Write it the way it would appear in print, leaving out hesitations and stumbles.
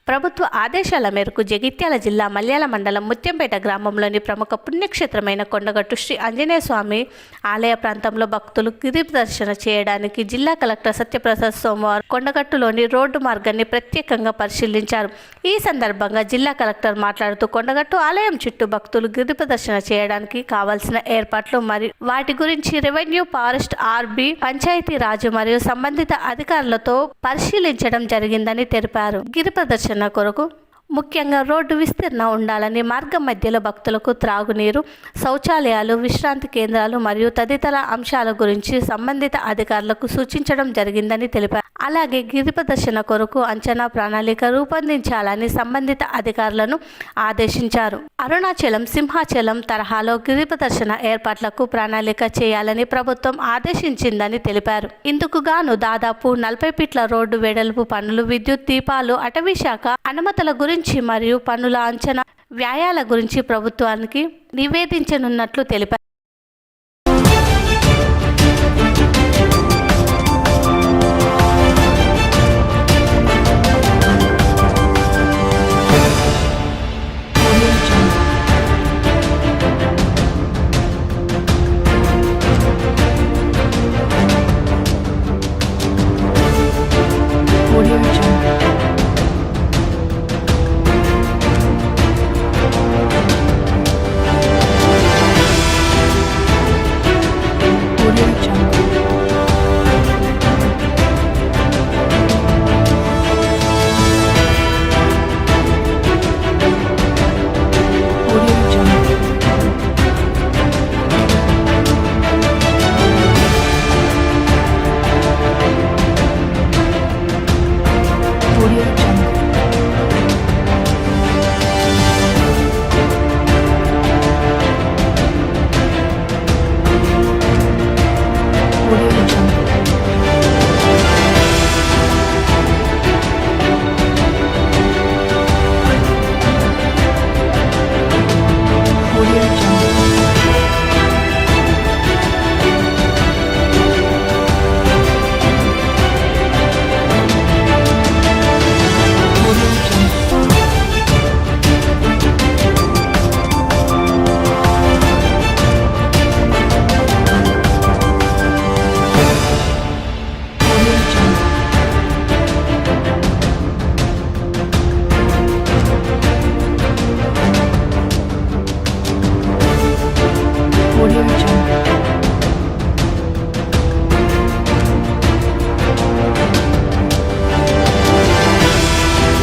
ప్రభుత్వ ఆదేశాల మేరకు జగిత్యాల జిల్లా మల్యాల మండలం ముత్యంపేట గ్రామంలోని ప్రముఖ పుణ్యక్షేత్రమైన కొండగట్టు శ్రీ ఆంజనేయ స్వామి ఆలయ ప్రాంతంలో భక్తులు గిరి దర్శన చేయడానికి జిల్లా కలెక్టర్ సత్యప్రసాద్ సోమవారం కొండగట్టులోని రోడ్డు మార్గాన్ని ప్రత్యేకంగా పరిశీలించారు. ఈ సందర్భంగా జిల్లా కలెక్టర్ మాట్లాడుతూ కొండగట్టు ఆలయం చుట్టూ భక్తులు గిరి ప్రదర్శన చేయడానికి కావాల్సిన ఏర్పాట్లు మరియు వాటి గురించి రెవెన్యూ, ఫారెస్ట్, ఆర్బీ, పంచాయతీ రాజు మరియు సంబంధిత అధికారులతో పరిశీలించడం జరిగిందని తెలిపారు. గిరి ప్రదర్శన కొరకు ముఖ్యంగా రోడ్డు విస్తరణ ఉండాలని, మార్గం మధ్యలో భక్తులకు త్రాగునీరు, శౌచాలయాలు, విశ్రాంతి కేంద్రాలు మరియు తదితర అంశాల గురించి సంబంధిత అధికారులకు సూచించడం జరిగిందని తెలిపారు. అలాగే గిరి ప్రదర్శన కొరకు అంచనా ప్రణాళిక రూపొందించాలని సంబంధిత అధికారులను ఆదేశించారు. అరుణాచలం, సింహాచలం తరహాలో గిరి ప్రదర్శన ఏర్పాట్లకు ప్రణాళిక చేయాలని ప్రభుత్వం ఆదేశించిందని తెలిపారు. ఇందుకు గాను దాదాపు 40 ఫీట్ల రోడ్డు వెడల్పు పనులు, విద్యుత్ దీపాలు, అటవీ శాఖ అనుమతుల గురించి మరియు పనుల అంచనా వ్యయాల గురించి ప్రభుత్వానికి నివేదించనున్నట్లు తెలిపారు.